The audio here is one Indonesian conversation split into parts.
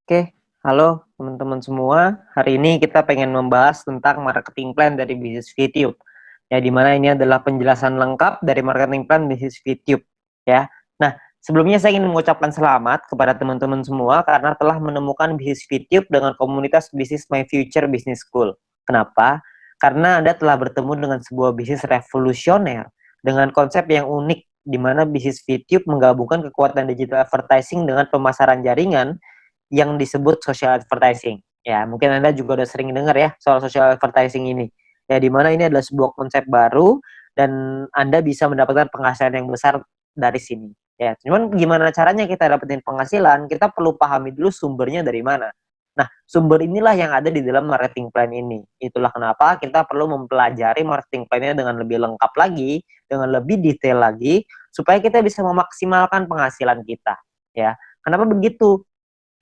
Oke, halo teman-teman semua. Hari ini kita pengen membahas tentang marketing plan dari bisnis YouTube. Ya, di mana ini adalah penjelasan lengkap dari marketing plan bisnis YouTube. Ya. Nah, sebelumnya saya ingin mengucapkan selamat kepada teman-teman semua karena telah menemukan bisnis YouTube dengan komunitas bisnis My Future Business School. Kenapa? Karena Anda telah bertemu dengan sebuah bisnis revolusioner dengan konsep yang unik di mana bisnis YouTube menggabungkan kekuatan digital advertising dengan pemasaran jaringan yang disebut social advertising. Ya, mungkin Anda juga udah sering dengar ya soal social advertising ini. Ya, di mana ini adalah sebuah konsep baru dan Anda bisa mendapatkan penghasilan yang besar dari sini. Ya, cuman gimana caranya kita dapetin penghasilan? Kita perlu pahami dulu sumbernya dari mana. Nah, sumber inilah yang ada di dalam marketing plan ini. Itulah kenapa kita perlu mempelajari marketing plan-nya dengan lebih lengkap lagi, dengan lebih detail lagi, supaya kita bisa memaksimalkan penghasilan kita. Ya, kenapa begitu?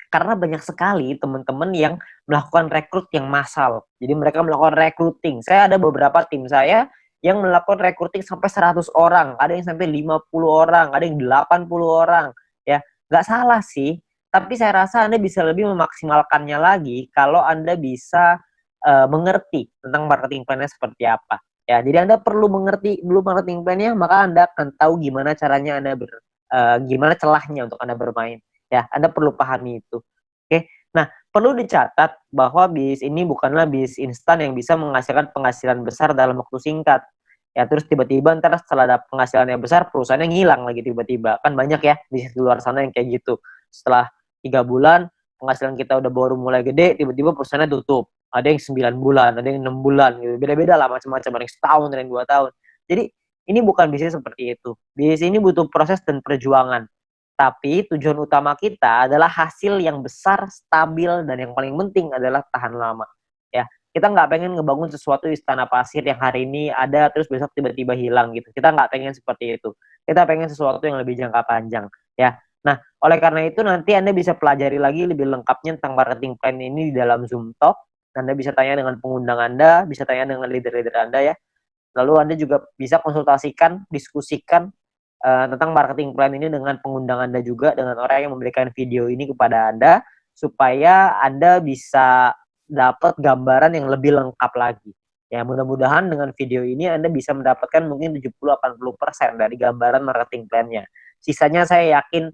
Karena banyak sekali teman-teman yang melakukan rekrut yang massal. Jadi mereka melakukan recruiting. Saya ada beberapa tim saya yang melakukan recruiting sampai 100 orang, ada yang sampai 50 orang, ada yang 80 orang, ya. Nggak salah sih, tapi saya rasa Anda bisa lebih memaksimalkannya lagi kalau Anda bisa mengerti tentang marketing plan-nya seperti apa. Ya, jadi Anda perlu mengerti dulu marketing plan-nya, maka Anda akan tahu gimana caranya gimana celahnya untuk Anda bermain. Ya, Anda perlu pahami itu. Oke. Nah, perlu dicatat bahwa bisnis ini bukanlah bisnis instan yang bisa menghasilkan penghasilan besar dalam waktu singkat. Ya, terus tiba-tiba ntar setelah ada penghasilan yang besar, perusahaannya ngilang lagi tiba-tiba. Kan banyak ya bisnis di luar sana yang kayak gitu. Setelah 3 bulan, penghasilan kita udah baru mulai gede, tiba-tiba perusahaannya tutup. Ada yang 9 bulan, ada yang 6 bulan gitu. Beda-beda lah macam-macam, ada yang setahun, ada yang 2 tahun. Jadi, ini bukan bisnis seperti itu. Bisnis ini butuh proses dan perjuangan. Tapi tujuan utama kita adalah hasil yang besar, stabil, dan yang paling penting adalah tahan lama. Ya, kita nggak pengen ngebangun sesuatu istana pasir yang hari ini ada terus besok tiba-tiba hilang gitu. Kita nggak pengen seperti itu. Kita pengen sesuatu yang lebih jangka panjang. Ya, nah oleh karena itu nanti Anda bisa pelajari lagi lebih lengkapnya tentang marketing plan ini di dalam Zoom Talk. Anda bisa tanya dengan pengundang Anda, bisa tanya dengan leader-leader Anda ya. Lalu Anda juga bisa konsultasikan, diskusikan tentang marketing plan ini dengan pengundang Anda juga, dengan orang yang memberikan video ini kepada Anda, supaya Anda bisa dapat gambaran yang lebih lengkap lagi. Ya, mudah-mudahan dengan video ini Anda bisa mendapatkan mungkin 70-80% dari gambaran marketing plan-nya. Sisanya saya yakin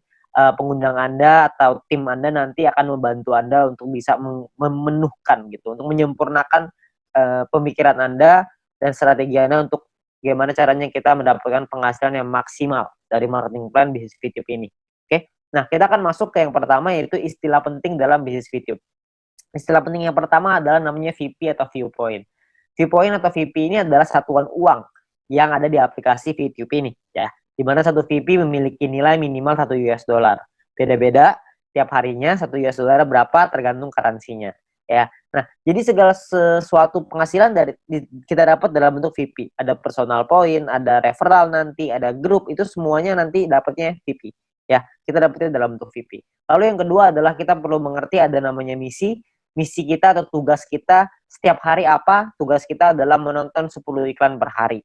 pengundang Anda atau tim Anda nanti akan membantu Anda untuk bisa memenuhkan gitu, untuk menyempurnakan pemikiran Anda dan strategi Anda untuk gimana caranya kita mendapatkan penghasilan yang maksimal dari marketing plan bisnis YouTube ini. Oke. Nah, kita akan masuk ke yang pertama yaitu istilah penting dalam bisnis YouTube. Istilah penting yang pertama adalah namanya VP atau viewpoint. Viewpoint atau VP ini adalah satuan uang yang ada di aplikasi YouTube ini ya. Di mana satu VP memiliki nilai minimal 1 US dollar. Beda-beda tiap harinya 1 US dollar berapa tergantung currency-nya ya. Nah, jadi segala sesuatu penghasilan dari kita dapat dalam bentuk VP. Ada personal point, ada referral nanti, ada grup, itu semuanya nanti dapatnya VP. Ya, kita dapatnya dalam bentuk VP. Lalu yang kedua adalah kita perlu mengerti ada namanya misi. Misi kita atau tugas kita setiap hari apa? Tugas kita adalah menonton 10 iklan per hari.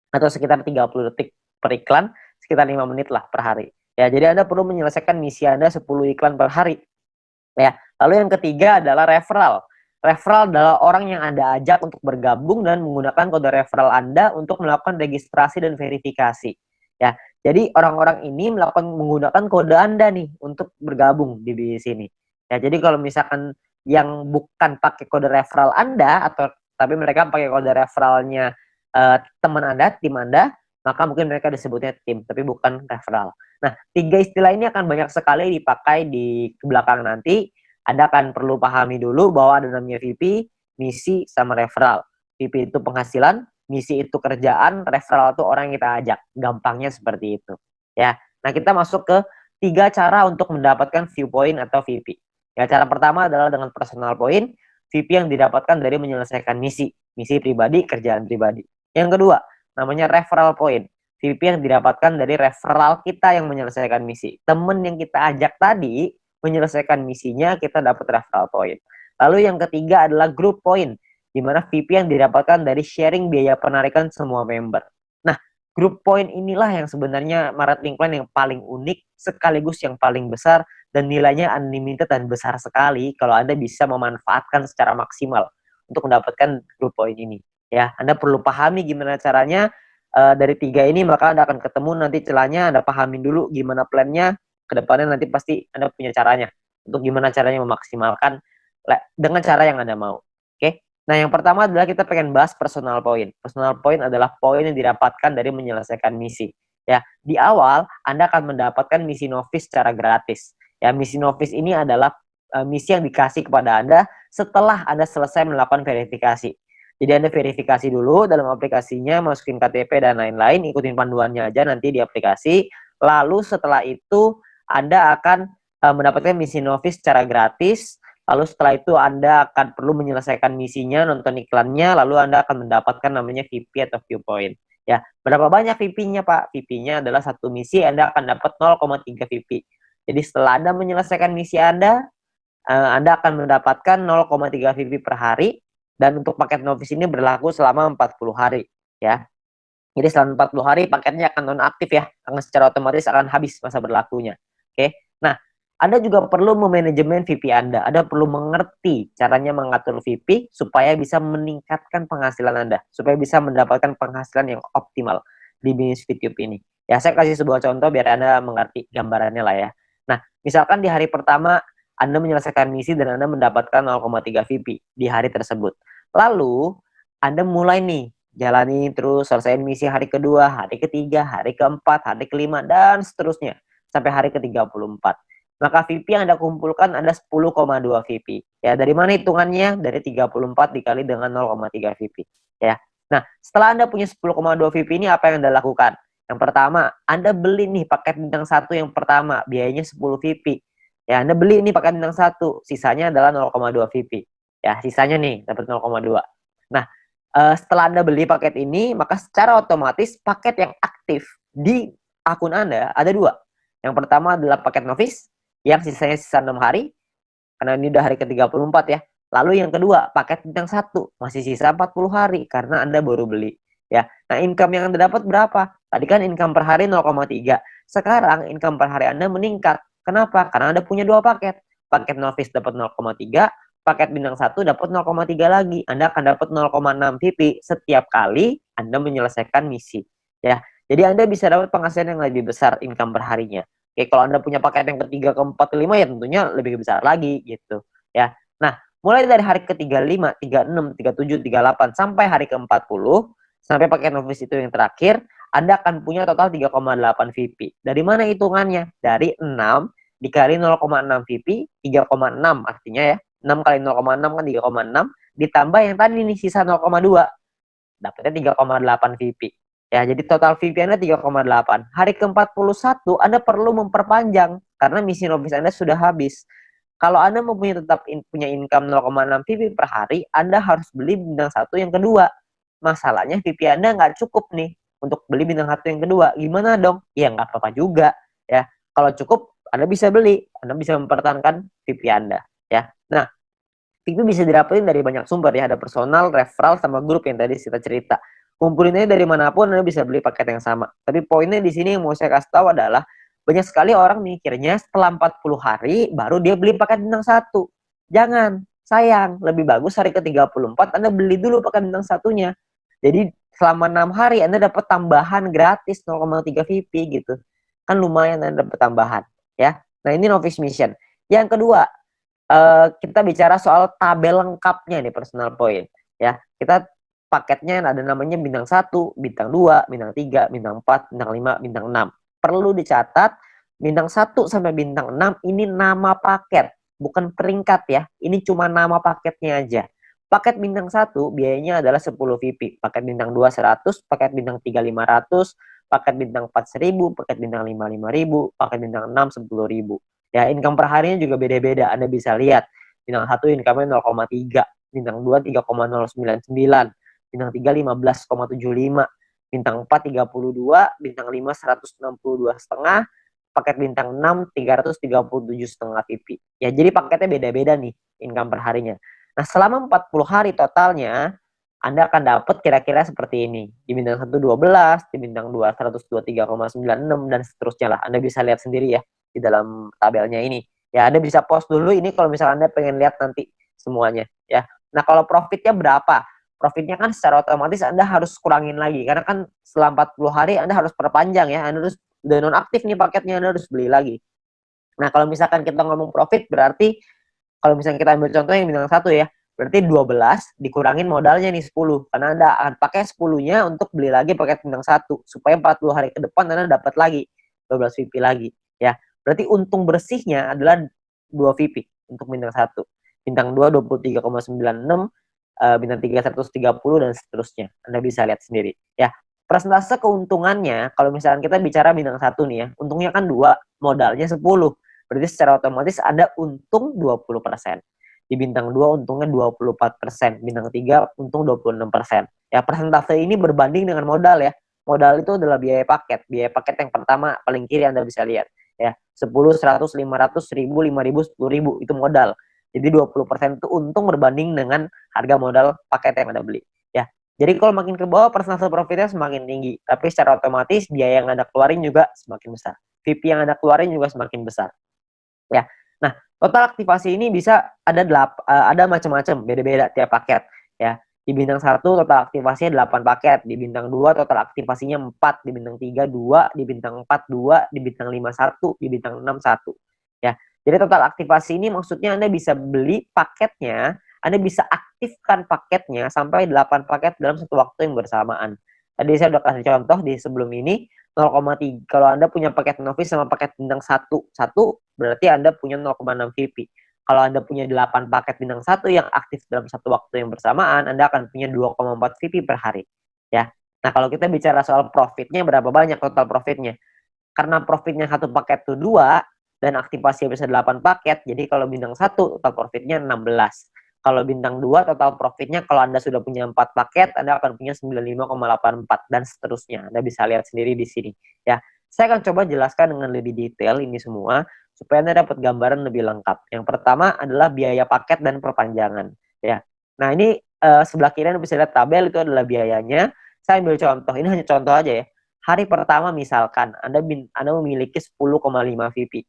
Atau sekitar 30 detik per iklan, sekitar 5 menit lah per hari. Ya, jadi Anda perlu menyelesaikan misi Anda 10 iklan per hari. Ya, lalu yang ketiga adalah referral. Referral adalah orang yang Anda ajak untuk bergabung dan menggunakan kode referral Anda untuk melakukan registrasi dan verifikasi. Ya, jadi orang-orang ini menggunakan kode Anda nih untuk bergabung di sini. Ya, jadi kalau misalkan yang bukan pakai kode referral Anda atau tapi mereka pakai kode referralnya teman Anda, tim Anda, maka mungkin mereka disebutnya tim, tapi bukan referral. Nah, 3 istilah ini akan banyak sekali dipakai di belakang nanti. Anda akan perlu pahami dulu bahwa ada namanya VP, misi, sama referral. VP itu penghasilan, misi itu kerjaan, referral itu orang yang kita ajak. Gampangnya seperti itu. Ya. Nah, kita masuk ke 3 cara untuk mendapatkan viewpoint atau VP. Ya, cara pertama adalah dengan personal point, VP yang didapatkan dari menyelesaikan misi pribadi, kerjaan pribadi. Yang kedua, namanya referral point. VP yang didapatkan dari referral kita yang menyelesaikan misi. Temen yang kita ajak tadi menyelesaikan misinya, kita dapat referral point. Lalu yang ketiga adalah group point, di mana VP yang didapatkan dari sharing biaya penarikan semua member. Nah, group point inilah yang sebenarnya marketing plan yang paling unik, sekaligus yang paling besar, dan nilainya unlimited dan besar sekali kalau Anda bisa memanfaatkan secara maksimal untuk mendapatkan grup poin ini. Ya, Anda perlu pahami gimana caranya dari 3 ini, maka Anda akan ketemu nanti celahnya, Anda pahamin dulu gimana plannya, kedepannya nanti pasti Anda punya caranya untuk gimana caranya memaksimalkan dengan cara yang Anda mau. Oke. Nah, yang pertama adalah kita pengen bahas personal point. Personal point adalah poin yang didapatkan dari menyelesaikan misi. Ya, di awal Anda akan mendapatkan misi novice secara gratis. Ya, misi novice ini adalah misi yang dikasih kepada Anda setelah Anda selesai melakukan verifikasi. Jadi Anda verifikasi dulu dalam aplikasinya, masukin KTP dan lain-lain, ikutin panduannya aja nanti di aplikasi. Lalu setelah itu Anda akan mendapatkan misi novice secara gratis. Lalu setelah itu Anda akan perlu menyelesaikan misinya, nonton iklannya, lalu Anda akan mendapatkan namanya VP atau viewpoint. Ya, berapa banyak VP-nya, Pak? VP-nya adalah satu misi Anda akan dapat 0,3 VP. Jadi setelah Anda menyelesaikan misi Anda akan mendapatkan 0,3 VP per hari, dan untuk paket novice ini berlaku selama 40 hari. Ya. Jadi selama 40 hari paketnya akan nonaktif ya, karena secara otomatis akan habis masa berlakunya. Oke. Nah, Anda juga perlu memanajemen VP Anda. Anda perlu mengerti caranya mengatur VP supaya bisa meningkatkan penghasilan Anda, supaya bisa mendapatkan penghasilan yang optimal di bisnis YouTube ini. Ya, saya kasih sebuah contoh biar Anda mengerti gambarannya lah ya. Nah, misalkan di hari pertama Anda menyelesaikan misi dan Anda mendapatkan 0,3 VP di hari tersebut. Lalu, Anda mulai nih jalani terus, selesaiin misi hari kedua, hari ketiga, hari keempat, hari kelima, dan seterusnya sampai hari ke-34. Maka VP yang Anda kumpulkan ada 10,2 VP. Ya, dari mana hitungannya? Dari 34 dikali dengan 0,3 VP. Ya. Nah, setelah Anda punya 10,2 VP ini, apa yang Anda lakukan? Yang pertama, Anda beli nih paket bintang 1 yang pertama, biayanya 10 VP. Ya, Anda beli ini paket bintang 1, sisanya adalah 0,2 VP. Ya, sisanya nih dapat 0,2. Nah, setelah Anda beli paket ini, maka secara otomatis paket yang aktif di akun Anda ada 2. Yang pertama adalah paket novice, yang sisanya sisa 6 hari, karena ini udah hari ke-34 ya. Lalu yang kedua, paket bintang 1, masih sisa 40 hari, karena Anda baru beli. Ya, nah income yang Anda dapat berapa? Tadi kan income per hari 0,3. Sekarang income per hari Anda meningkat. Kenapa? Karena Anda punya 2 paket. Paket novice dapat 0,3, paket bintang 1 dapat 0,3 lagi. Anda akan dapat 0,6 VP setiap kali Anda menyelesaikan misi. Ya, jadi Anda bisa dapat penghasilan yang lebih besar income per harinya. Oke, kalau Anda punya paket yang ketiga, keempat, kelima ya tentunya lebih besar lagi gitu. Ya. Nah, mulai dari hari ke-35, 36, 37, 38 sampai hari ke-40, sampai paket novice itu yang terakhir, Anda akan punya total 3,8 VP. Dari mana hitungannya? Dari 6 dikali 0,6 VP, 3,6 artinya ya. 6 kali 0,6 kan 3,6, ditambah yang tadi nih sisa 0,2. Dapatnya 3,8 VP. Ya, jadi total VP Anda 3,8. Hari ke-41 Anda perlu memperpanjang karena misi novice Anda sudah habis. Kalau Anda mau punya income 0,6 VP per hari, Anda harus beli bintang 1 yang kedua. Masalahnya VP Anda nggak cukup nih untuk beli bintang 1 yang kedua. Gimana dong? Ya nggak apa-apa juga. Ya, kalau cukup Anda bisa beli. Anda bisa mempertahankan VP Anda. Ya, nah itu bisa didapetin dari banyak sumber ya, ada personal, referral, sama grup yang tadi kita cerita. Kumpulinnya dari manapun Anda bisa beli paket yang sama. Tapi poinnya di sini yang mau saya kasih tahu adalah banyak sekali orang mikirnya setelah 40 hari baru dia beli paket bintang 1. Jangan, sayang, lebih bagus hari ke-34 Anda beli dulu paket bintang 1-nya. Jadi selama 6 hari Anda dapat tambahan gratis 0,3 VP gitu. Kan lumayan Anda dapat tambahan ya. Nah, ini novice mission. Yang kedua, kita bicara soal tabel lengkapnya nih personal point ya. Kita paketnya ada namanya bintang 1, bintang 2, bintang 3, bintang 4, bintang 5, bintang 6. Perlu dicatat bintang 1 sampai bintang 6 ini nama paket, bukan peringkat ya. Ini cuma nama paketnya aja. Paket bintang 1 biayanya adalah 10 VP, paket bintang 2 100, paket bintang 3 500, paket bintang 4 1000, paket bintang 5 5000, paket bintang 6 10.000. Ya, income per harinya juga beda-beda. Anda bisa lihat. Bintang 1 income-nya 0,3, bintang 2 3,099, bintang 3 15,75, bintang 4 32, bintang 5 162,5, paket bintang 6 337,5 VP. Ya, jadi paketnya beda-beda nih income per harinya. Nah, selama 40 hari totalnya Anda akan dapat kira-kira seperti ini. Di bintang 1 12, di bintang 2 123,96 dan seterusnya lah. Anda bisa lihat sendiri ya di dalam tabelnya ini. Ya, Anda bisa pause dulu ini kalau misalnya Anda pengen lihat nanti semuanya ya. Nah, kalau profitnya berapa? Profitnya kan secara otomatis Anda harus kurangin lagi karena kan setelah 40 hari Anda harus perpanjang ya. Anda harus udah nonaktif nih paketnya, Anda harus beli lagi. Nah, kalau misalkan kita ngomong profit berarti kalau misalnya kita ambil contoh yang bintang 1 ya, berarti 12 dikurangin modalnya nih 10. Karena Anda akan pakai 10-nya untuk beli lagi paket bintang 1 supaya 40 hari ke depan Anda dapat lagi 12 VP lagi ya. Berarti untung bersihnya adalah 2 VP untuk bintang 1. Bintang 2 23,96, bintang 3 130 dan seterusnya. Anda bisa lihat sendiri ya. Persentase keuntungannya kalau misalkan kita bicara bintang 1 nih ya, untungnya kan 2, modalnya 10. Berarti secara otomatis ada untung 20%. Di bintang 2 untungnya 24%, bintang 3 untung 26%. Ya, persentase ini berbanding dengan modal ya. Modal itu adalah biaya paket. Biaya paket yang pertama paling kiri Anda bisa lihat ya. 10, 100, 500, 1000, 5000, 10.000 itu modal. Jadi 20% itu untung berbanding dengan harga modal paket yang Anda beli ya. Jadi kalau makin ke bawah persentase profitnya semakin tinggi, tapi secara otomatis biaya yang Anda keluarin juga semakin besar. VP yang Anda keluarin juga semakin besar. Ya. Nah, total aktivasi ini bisa ada macam-macam, beda-beda tiap paket ya. Di bintang 1 total aktivasinya 8 paket, di bintang 2 total aktivasinya 4, di bintang 3 2, di bintang 4 2, di bintang 5 1, di bintang 6 1. Ya. Jadi total aktivasi ini maksudnya Anda bisa beli paketnya, Anda bisa aktifkan paketnya sampai 8 paket dalam satu waktu yang bersamaan. Tadi saya udah kasih contoh di sebelum ini 0,3. Kalau Anda punya paket novice sama paket bintang 1, berarti Anda punya 0,6 VP. Kalau Anda punya 8 paket bintang 1 yang aktif dalam satu waktu yang bersamaan, Anda akan punya 2,4 VP per hari. Ya. Nah, kalau kita bicara soal profitnya, berapa banyak total profitnya? Karena profitnya satu paket itu 2, dan aktivasi bisa 8 paket, jadi kalau bintang 1 total profitnya 16. Kalau bintang 2 total profitnya kalau Anda sudah punya 4 paket, Anda akan punya 95,84 dan seterusnya. Anda bisa lihat sendiri di sini ya. Saya akan coba jelaskan dengan lebih detail ini semua supaya Anda dapat gambaran lebih lengkap. Yang pertama adalah biaya paket dan perpanjangan ya. Nah, ini sebelah kiri Anda bisa lihat tabel itu adalah biayanya. Saya ambil contoh, ini hanya contoh aja ya. Hari pertama misalkan Anda memiliki 10,5 VP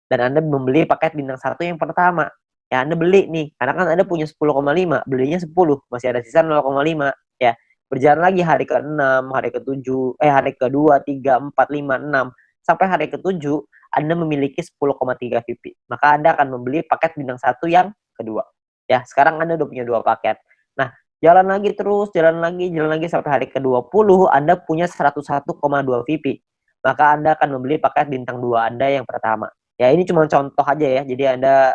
dan Anda membeli paket bintang 1 yang pertama. Ya, Anda beli nih, karena kan Anda punya 10,5, belinya 10, masih ada sisa 0,5 ya. Berjalan lagi hari ke-6, hari ke-7, hari ke-2, 3, 4, 5, 6 sampai hari ke-7 Anda memiliki 10,3 VP. Maka Anda akan membeli paket bintang 1 yang kedua. Ya, sekarang Anda udah punya 2 paket. Nah, jalan lagi terus, jalan lagi sampai hari ke-20 Anda punya 101,2 VP. Maka Anda akan membeli paket bintang 2 Anda yang pertama. Ya, ini cuma contoh aja ya. Jadi Anda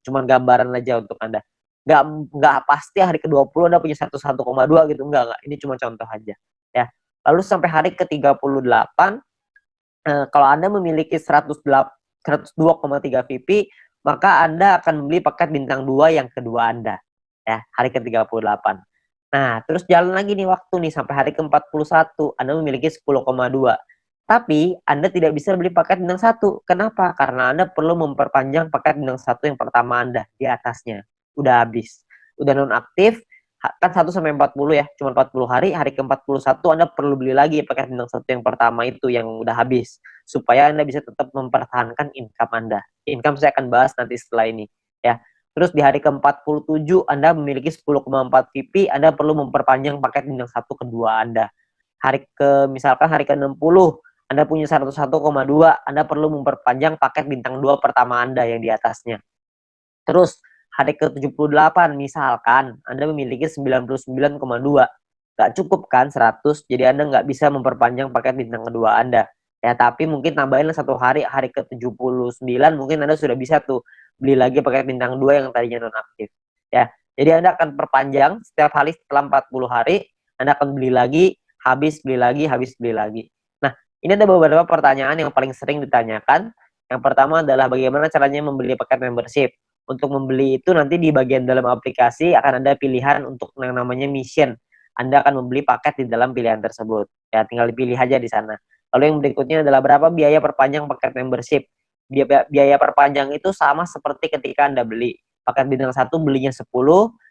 cuma gambaran aja untuk Anda. Nggak pasti hari ke-20 Anda punya 101,2 gitu. Enggak. Ini cuma contoh aja. Ya. Lalu sampai hari ke-38, kalau Anda memiliki 102,3 VP, maka Anda akan membeli paket bintang 2 yang kedua Anda. Ya, hari ke-38. Nah, terus jalan lagi nih waktu nih sampai hari ke-41, Anda memiliki 10,2. Tapi Anda tidak bisa beli paket bintang 1. Kenapa? Karena Anda perlu memperpanjang paket bintang 1 yang pertama Anda di atasnya. Udah habis. Udah nonaktif, kan 1 sampai 40 ya, cuma 40 hari, hari ke-41 Anda perlu beli lagi paket bintang 1 yang pertama itu yang udah habis. Supaya Anda bisa tetap mempertahankan income Anda. Income saya akan bahas nanti setelah ini. Ya. Terus di hari ke-47 Anda memiliki 10,4 VP, Anda perlu memperpanjang paket bintang 1 kedua Anda. Misalkan hari ke-60 Anda punya 101,2, Anda perlu memperpanjang paket bintang 2 pertama Anda yang di atasnya. Terus hari ke-78 misalkan Anda memiliki 99,2. Nggak cukup kan 100, jadi Anda nggak bisa memperpanjang paket bintang kedua Anda. Ya, tapi mungkin tambahin satu hari, hari ke-79 mungkin Anda sudah bisa tuh beli lagi paket bintang 2 yang tadinya nonaktif. Ya, jadi Anda akan perpanjang setiap hari setelah 40 hari, Anda akan beli lagi, habis beli lagi, habis beli lagi. Nah, ini ada beberapa pertanyaan yang paling sering ditanyakan. Yang pertama adalah bagaimana caranya membeli paket membership. Untuk membeli itu nanti di bagian dalam aplikasi akan ada pilihan untuk yang namanya mission. Anda akan membeli paket di dalam pilihan tersebut. Ya, tinggal dipilih aja di sana. Lalu yang berikutnya adalah berapa biaya perpanjang paket membership. Biaya perpanjang itu sama seperti ketika Anda beli. Paket bintang 1 belinya 10,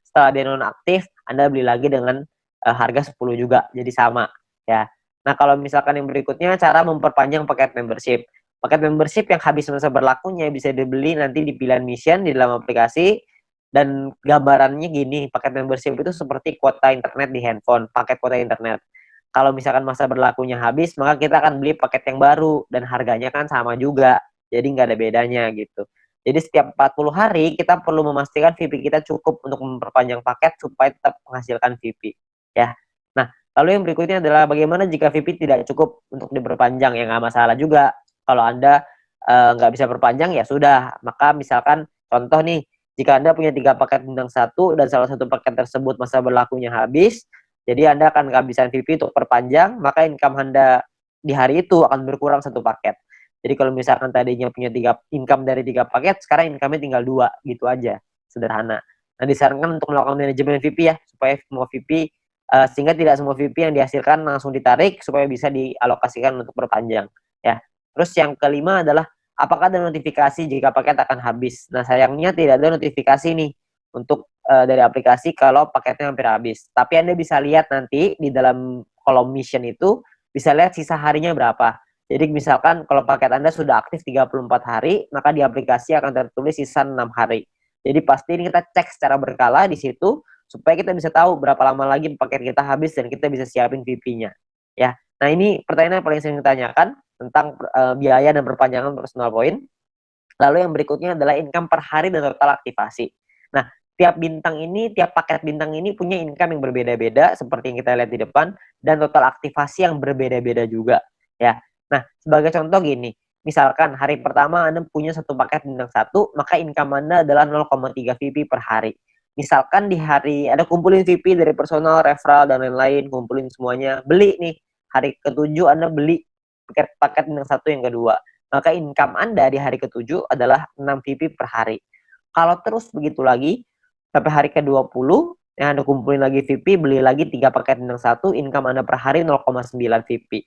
setelah dia nonaktif, Anda beli lagi dengan harga 10 juga. Jadi sama. Ya. Nah, kalau misalkan yang berikutnya cara memperpanjang paket membership. Paket membership yang habis masa berlakunya bisa dibeli nanti di pilihan mission di dalam aplikasi, dan gambarannya gini, paket membership itu seperti kuota internet di handphone, paket kuota internet. Kalau misalkan masa berlakunya habis, maka kita akan beli paket yang baru dan harganya kan sama juga. Jadi nggak ada bedanya gitu. Jadi setiap 40 hari kita perlu memastikan VP kita cukup untuk memperpanjang paket supaya tetap menghasilkan VP. Ya. Nah, lalu yang berikutnya adalah bagaimana jika VP tidak cukup untuk diperpanjang, ya nggak masalah juga. Kalau Anda nggak bisa perpanjang ya sudah. Maka misalkan contoh nih, jika Anda punya 3 paket bintang 1 dan salah satu paket tersebut masa berlakunya habis, jadi Anda akan kehabisan VP untuk perpanjang, maka income Anda di hari itu akan berkurang 1 paket. Jadi kalau misalkan tadinya punya 3 income dari 3 paket, sekarang income-nya tinggal 2, gitu aja. Sederhana. Nah, disarankan untuk melakukan manajemen VP ya, supaya semua VP sehingga tidak semua VP yang dihasilkan langsung ditarik supaya bisa dialokasikan untuk perpanjang ya. Terus yang kelima adalah apakah ada notifikasi jika paket akan habis. Nah, sayangnya tidak ada notifikasi nih untuk dari aplikasi kalau paketnya hampir habis. Tapi Anda bisa lihat nanti di dalam kolom mission itu bisa lihat sisa harinya berapa. Jadi misalkan kalau paket Anda sudah aktif 34 hari, maka di aplikasi akan tertulis sisa 6 hari. Jadi pasti ini kita cek secara berkala di situ supaya kita bisa tahu berapa lama lagi paket kita habis dan kita bisa siapin VP-nya. Ya. Nah, ini pertanyaan yang paling sering ditanyakan tentang biaya dan perpanjangan personal point. Lalu yang berikutnya adalah income per hari dan total aktivasi. Nah, tiap paket bintang ini punya income yang berbeda-beda seperti yang kita lihat di depan dan total aktivasi yang berbeda-beda juga, ya. Nah, sebagai contoh gini, misalkan hari pertama Anda punya 1 paket bintang 1, maka income Anda adalah 0,3 VP per hari. Misalkan di hari Anda kumpulin VP dari personal, referral dan lain-lain, kumpulin semuanya, beli nih. Hari ke-7 Anda beli paket bintang 1 yang kedua, maka income Anda di hari ke-7 adalah 6 VP per hari. Kalau terus begitu lagi, sampai hari ke-20, yang Anda kumpulin lagi VP, beli lagi 3 paket bintang 1, income Anda per hari 0,9 VP.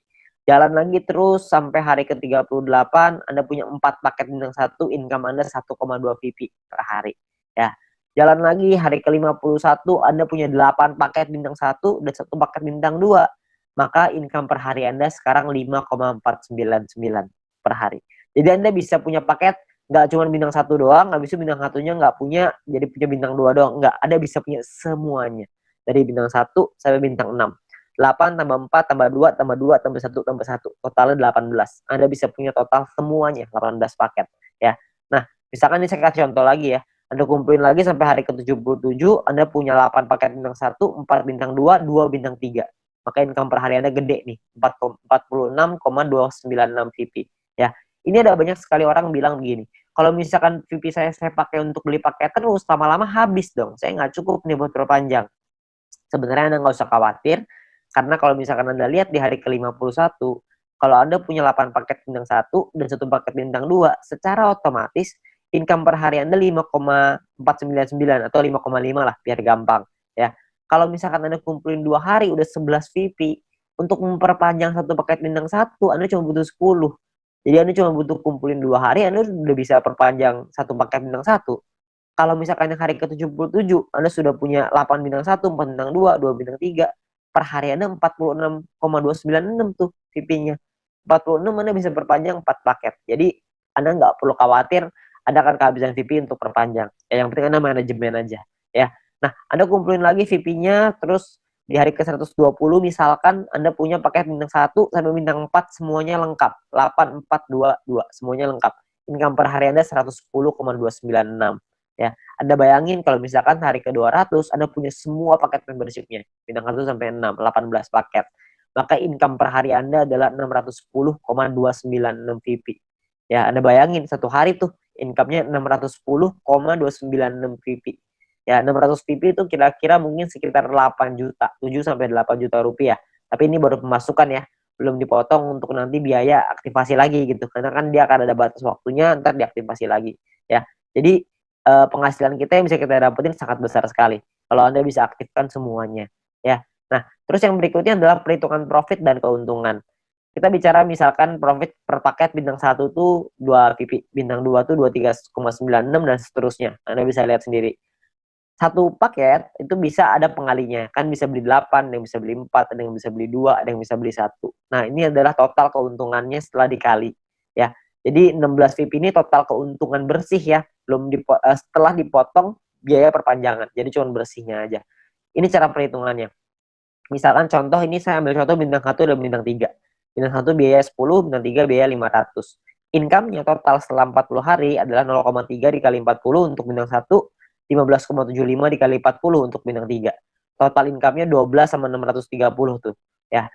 Jalan lagi terus sampai hari ke-38, Anda punya 4 paket bintang 1, income Anda 1,2 VP per hari. Ya. Jalan lagi hari ke-51, Anda punya 8 paket bintang 1 dan 1 paket bintang 2. Maka income per hari Anda sekarang 5,499 per hari. Jadi Anda bisa punya paket nggak cuma bintang 1 doang, habis itu bintang 1-nya nggak punya, jadi punya bintang 2 doang. Nggak, Anda bisa punya semuanya. Dari bintang 1 sampai bintang 6. 8 tambah 4 tambah 2 tambah 2 tambah 1 tambah 1. Totalnya 18. Anda bisa punya total semuanya 18 paket. Ya. Nah, misalkan ini saya kasih contoh lagi ya. Anda kumpulin lagi sampai hari ke-77, Anda punya 8 paket bintang 1, 4 bintang 2, 2 bintang 3. Maka income per hari Anda gede nih, 46,296 VP. Ya, ini ada banyak sekali orang bilang begini, kalau misalkan VP saya pakai untuk beli paket terus, lama-lama habis dong, saya nggak cukup nih buat perpanjang. Sebenarnya Anda nggak usah khawatir, karena kalau misalkan Anda lihat di hari ke-51, kalau Anda punya 8 paket bintang 1 dan 1 paket bintang 2, secara otomatis income per hari Anda 5,499 atau 5,5 lah biar gampang ya. Kalau misalkan Anda kumpulin 2 hari udah 11 VP, untuk memperpanjang 1 paket bintang 1 Anda cuma butuh 10. Jadi Anda cuma butuh kumpulin 2 hari Anda udah bisa perpanjang 1 paket bintang 1. Kalau misalkan yang hari ke-77 Anda sudah punya 8 bintang 1, 4 bintang 2, 2 bintang 3, per hari Anda 46,296 tuh VP-nya. 46 Anda bisa perpanjang 4 paket. Jadi Anda nggak perlu khawatir Anda akan kehabisan VP untuk perpanjang. Ya, yang penting Anda manajemen aja ya. Nah, Anda kumpulin lagi VP-nya, terus di hari ke-120 misalkan Anda punya paket bintang 1 sampai bintang 4 semuanya lengkap. 8, 4, 2, 2 semuanya lengkap. Income per hari Anda 110,296 ya. Anda bayangin kalau misalkan hari ke-200 Anda punya semua paket membership-nya, bintang 1 sampai 6, 18 paket. Maka income per hari Anda adalah 610,296 VP. Ya, Anda bayangin satu hari tuh income-nya 610,296 VP. Ya, 600 VP itu kira-kira mungkin sekitar 8 juta, 7 sampai 8 juta rupiah. Tapi ini baru pemasukan ya, belum dipotong untuk nanti biaya aktivasi lagi gitu. Karena kan dia akan ada batas waktunya, ntar diaktifasi lagi. Ya, jadi penghasilan kita yang bisa kita dapetin sangat besar sekali kalau Anda bisa aktifkan semuanya ya. Nah, terus yang berikutnya adalah perhitungan profit dan keuntungan. Kita bicara misalkan profit per paket bintang 1 tuh 2 VP, bintang 2 tuh 23,96 dan seterusnya. Anda bisa lihat sendiri. Satu paket itu bisa ada pengalinya. Kan bisa beli 8, ada yang bisa beli 4, ada yang bisa beli 2, ada yang bisa beli 1. Nah, ini adalah total keuntungannya setelah dikali ya. Jadi 16 VIP ini total keuntungan bersih ya, belum setelah dipotong biaya perpanjangan. Jadi cuma bersihnya aja. Ini cara perhitungannya. Misalkan contoh ini saya ambil contoh bintang 1 dan bintang 3. Bintang 1 biaya 10, bintang 3 biaya 500. Income-nya total setelah 40 hari adalah 0,3 dikali 40 untuk bintang 1, 15,75 dikali 40 untuk bintang 3. Total income-nya 12 sama 630 tuh. Ya,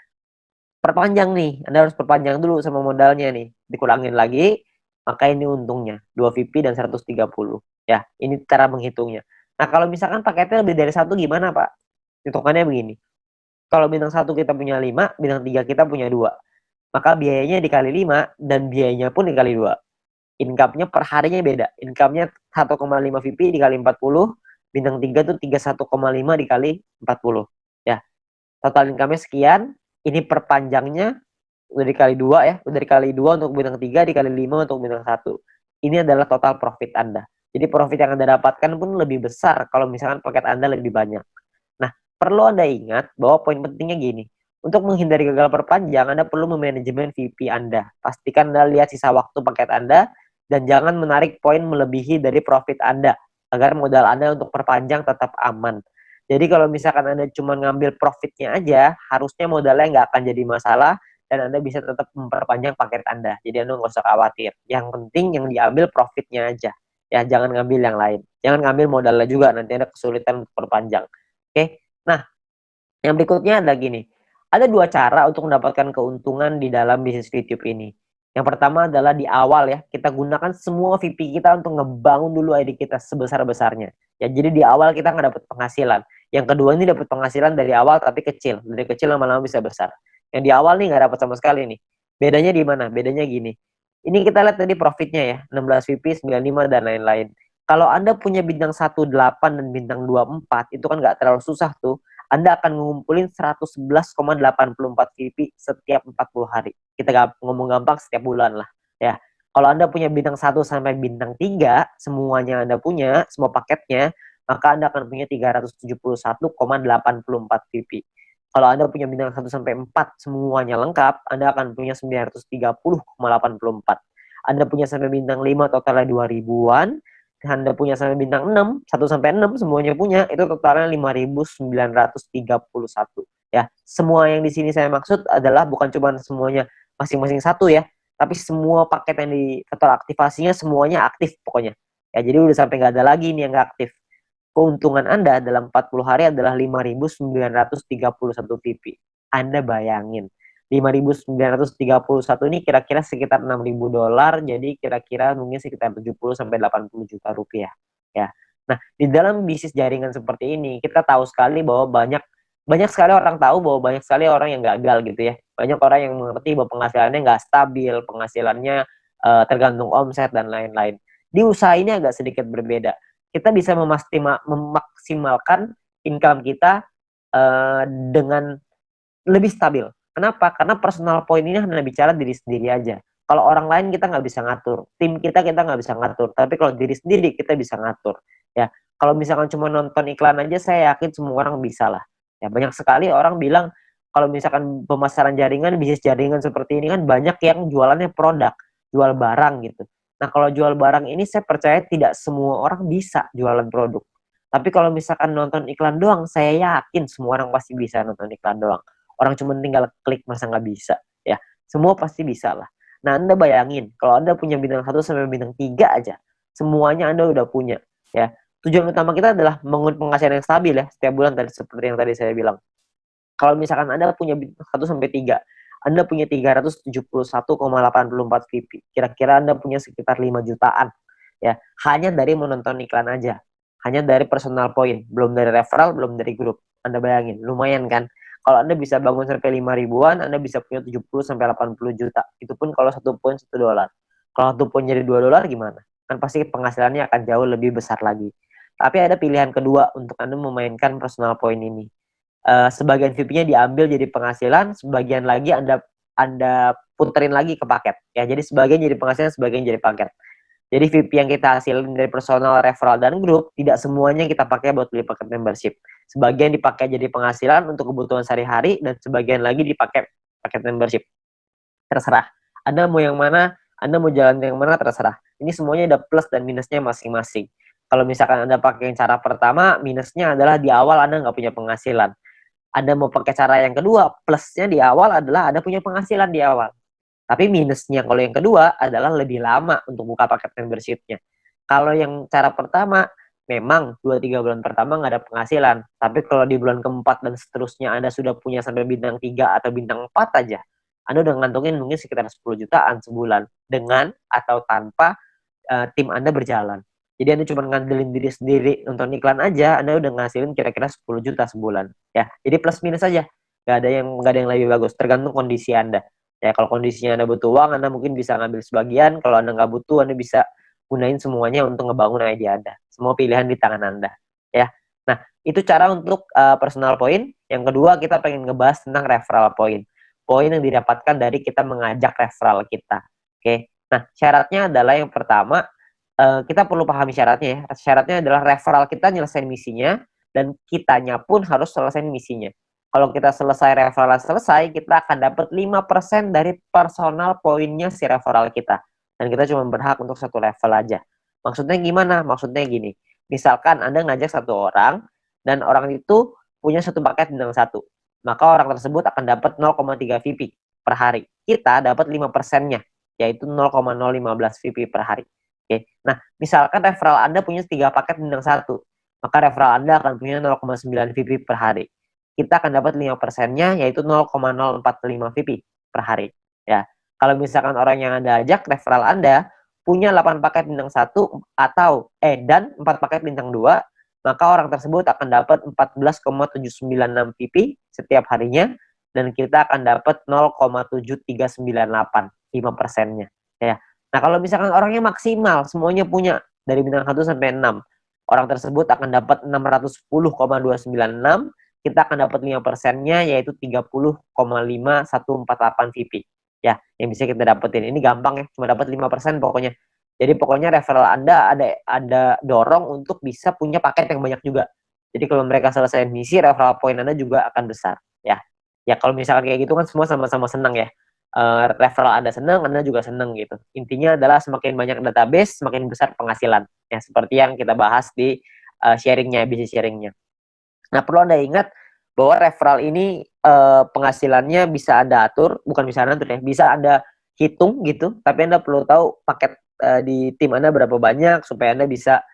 perpanjang nih, Anda harus perpanjang dulu sama modalnya nih, dikurangin lagi, maka ini untungnya 2 VP dan 130 ya. Ini cara menghitungnya. Nah, kalau misalkan paketnya lebih dari satu gimana, Pak? Hitungannya begini. Kalau bintang 1 kita punya 5, bintang 3 kita punya 2. Maka biayanya dikali 5 dan biayanya pun dikali 2. Income-nya per harinya beda. Income-nya 1,5 VP dikali 40, bintang 3 tuh 31,5 dikali 40 ya. Total income-nya sekian, ini perpanjangnya udah dikali 2 ya, udah dikali 2 untuk bintang 3, dikali 5 untuk bintang 1. Ini adalah total profit Anda. Jadi profit yang Anda dapatkan pun lebih besar kalau misalkan paket Anda lebih banyak. Nah, perlu Anda ingat bahwa poin pentingnya gini. Untuk menghindari gagal perpanjang, Anda perlu memanajemen VP Anda. Pastikan Anda lihat sisa waktu paket Anda dan jangan menarik poin melebihi dari profit Anda agar modal Anda untuk perpanjang tetap aman. Jadi kalau misalkan Anda cuma ngambil profitnya aja, harusnya modalnya nggak akan jadi masalah dan Anda bisa tetap memperpanjang paket Anda. Jadi Anda nggak usah khawatir. Yang penting yang diambil profitnya aja. Ya, jangan ngambil yang lain. Jangan ngambil modalnya juga, nanti Anda kesulitan untuk perpanjang. Oke? Nah, yang berikutnya adalah gini. Ada dua cara untuk mendapatkan keuntungan di dalam bisnis YouTube ini. Yang pertama adalah di awal ya, kita gunakan semua VP kita untuk ngebangun dulu ID kita sebesar-besarnya. Ya, jadi di awal kita nggak dapat penghasilan. Yang kedua ini dapat penghasilan dari awal tapi kecil. Dari kecil lama-lama bisa besar. Yang di awal nih nggak dapat sama sekali nih. Bedanya di mana? Bedanya gini. Ini kita lihat tadi profitnya ya, 16 VP, 95 dan lain-lain. Kalau Anda punya bintang 18 dan bintang 24, itu kan nggak terlalu susah tuh. Anda akan ngumpulin 111,84 VP setiap 40 hari. Kita ngomong gampang setiap bulan lah. Ya. Kalau Anda punya bintang 1 sampai bintang 3, semuanya Anda punya, semua paketnya, maka Anda akan punya 371,84 VP. Kalau Anda punya bintang 1 sampai 4 semuanya lengkap, Anda akan punya 930,84. Anda punya sampai bintang 5 totalnya 2000-an, Anda punya sampai bintang 6, 1 sampai 6 semuanya punya, itu totalnya 5.931 ya. Semua yang di sini saya maksud adalah bukan cuma semuanya masing-masing satu ya, tapi semua paket yang di total aktivasinya semuanya aktif pokoknya. Ya, jadi udah sampai nggak ada lagi nih yang nggak aktif. Keuntungan Anda dalam 40 hari adalah 5.931 VP. Anda bayangin, 5.931 ini kira-kira sekitar $6.000, jadi kira-kira mungkin sekitar 70 sampai 80 juta rupiah ya. Nah, di dalam bisnis jaringan seperti ini kita tahu sekali bahwa banyak sekali orang tahu bahwa banyak sekali orang yang gagal gitu ya. Banyak orang yang mengerti bahwa penghasilannya nggak stabil, penghasilannya tergantung omset dan lain-lain. Di usaha ini agak sedikit berbeda. Kita bisa memaksimalkan income kita dengan lebih stabil. Kenapa? Karena personal point ini hanya bicara diri sendiri aja. Kalau orang lain kita nggak bisa ngatur, tim kita nggak bisa ngatur. Tapi kalau diri sendiri kita bisa ngatur. Ya, kalau misalkan cuma nonton iklan aja, saya yakin semua orang bisa lah. Ya, banyak sekali orang bilang kalau misalkan pemasaran jaringan, bisnis jaringan seperti ini kan banyak yang jualannya produk, jual barang gitu. Nah, kalau jual barang ini saya percaya tidak semua orang bisa jualan produk. Tapi kalau misalkan nonton iklan doang, saya yakin semua orang pasti bisa nonton iklan doang. Orang cuma tinggal klik, masa nggak bisa ya. Semua pasti bisa lah. Nah, Anda bayangin kalau Anda punya bintang 1 sampai bintang 3 aja, semuanya Anda udah punya ya. Tujuan utama kita adalah membangun penghasilan yang stabil ya setiap bulan, tadi seperti yang tadi saya bilang. Kalau misalkan Anda punya bintang 1 sampai 3, Anda punya 371,84 VP. Kira-kira Anda punya sekitar 5 jutaan ya, hanya dari menonton iklan aja. Hanya dari personal point, belum dari referral, belum dari grup. Anda bayangin, lumayan kan? Kalau Anda bisa bangun sampai 5 ribuan, Anda bisa punya 70 sampai 80 juta. Itu pun kalau satu poin $1. Kalau satu poin jadi $2 gimana? Kan pasti penghasilannya akan jauh lebih besar lagi. Tapi ada pilihan kedua untuk Anda memainkan personal point ini. Sebagian VP-nya diambil jadi penghasilan, sebagian lagi Anda puterin lagi ke paket. Ya, jadi sebagian jadi penghasilan, sebagian jadi paket. Jadi VP yang kita hasilin dari personal, referral, dan grup, tidak semuanya kita pakai buat beli paket membership. Sebagian dipakai jadi penghasilan untuk kebutuhan sehari-hari, dan sebagian lagi dipakai paket membership. Terserah. Anda mau yang mana, Anda mau jalan yang mana terserah. Ini semuanya ada plus dan minusnya masing-masing. Kalau misalkan Anda pakai yang cara pertama, minusnya adalah di awal Anda nggak punya penghasilan. Anda mau pakai cara yang kedua, plusnya di awal adalah Anda punya penghasilan di awal. Tapi minusnya kalau yang kedua adalah lebih lama untuk buka paket membership-nya. Kalau yang cara pertama, memang 2-3 bulan pertama nggak ada penghasilan. Tapi kalau di bulan keempat dan seterusnya Anda sudah punya sampai bintang 3 atau bintang 4 aja, Anda udah ngantongin mungkin sekitar 10 jutaan sebulan dengan atau tanpa tim Anda berjalan. Jadi Anda cuma ngandelin diri sendiri nonton iklan aja, Anda udah ngasilin kira-kira 10 juta sebulan. Ya, jadi plus minus aja. Nggak ada yang lebih bagus, tergantung kondisi Anda. Ya, kalau kondisinya Anda butuh uang, Anda mungkin bisa ngambil sebagian. Kalau Anda nggak butuh, Anda bisa gunain semuanya untuk ngebangun ide Anda. Semua pilihan di tangan Anda. Ya. Nah, itu cara untuk personal point. Yang kedua, kita pengen ngebahas tentang referral point. Poin yang didapatkan dari kita mengajak referral kita. Oke. Nah, syaratnya adalah yang pertama, kita perlu pahami syaratnya ya. Syaratnya adalah referral kita nyelesain misinya, dan kitanya pun harus selesai misinya. Kalau kita selesai referral selesai, kita akan dapat 5% dari personal poinnya si referral kita. Dan kita cuma berhak untuk satu level aja. Maksudnya gimana? Maksudnya gini. Misalkan Anda ngajak satu orang, dan orang itu punya satu paket bintang 1. Maka orang tersebut akan dapat 0,3 VP per hari. Kita dapat 5%-nya, yaitu 0,015 VP per hari. Oke. Nah, misalkan referral Anda punya 3 paket bintang 1, maka referral Anda akan punya 0,9 VP per hari. Kita akan dapat 5%-nya, yaitu 0,045 VP per hari. Ya. Kalau misalkan orang yang Anda ajak, referral Anda punya 8 paket bintang 1 dan 4 paket bintang 2, maka orang tersebut akan dapat 14,796 VP setiap harinya, dan kita akan dapat 0,7398, 5%-nya. Ya. Nah, kalau misalkan orangnya maksimal, semuanya punya dari bintang 1 sampai 6, orang tersebut akan dapat 610,296, kita akan dapat 5%-nya, yaitu 30,5148 VP. Ya, yang bisa kita dapetin. Ini gampang ya, cuma dapat 5% pokoknya. Jadi pokoknya referral Anda ada dorong untuk bisa punya paket yang banyak juga. Jadi kalau mereka selesai misi, referral point Anda juga akan besar. Ya, ya kalau misalkan kayak gitu kan semua sama-sama senang ya. Referral Anda senang, Anda juga senang gitu. Intinya adalah semakin banyak database, semakin besar penghasilan. Ya, seperti yang kita bahas di sharingnya, bisnis sharingnya. Nah, perlu Anda ingat bahwa referral ini penghasilannya bisa Anda atur, bukan bisa Anda atur ya, bisa Anda hitung gitu, tapi Anda perlu tahu paket di tim Anda berapa banyak supaya Anda bisa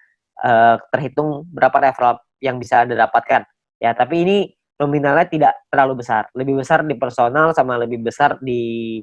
terhitung berapa referral yang bisa Anda dapatkan. Ya, tapi ini nominalnya tidak terlalu besar. Lebih besar di personal sama lebih besar di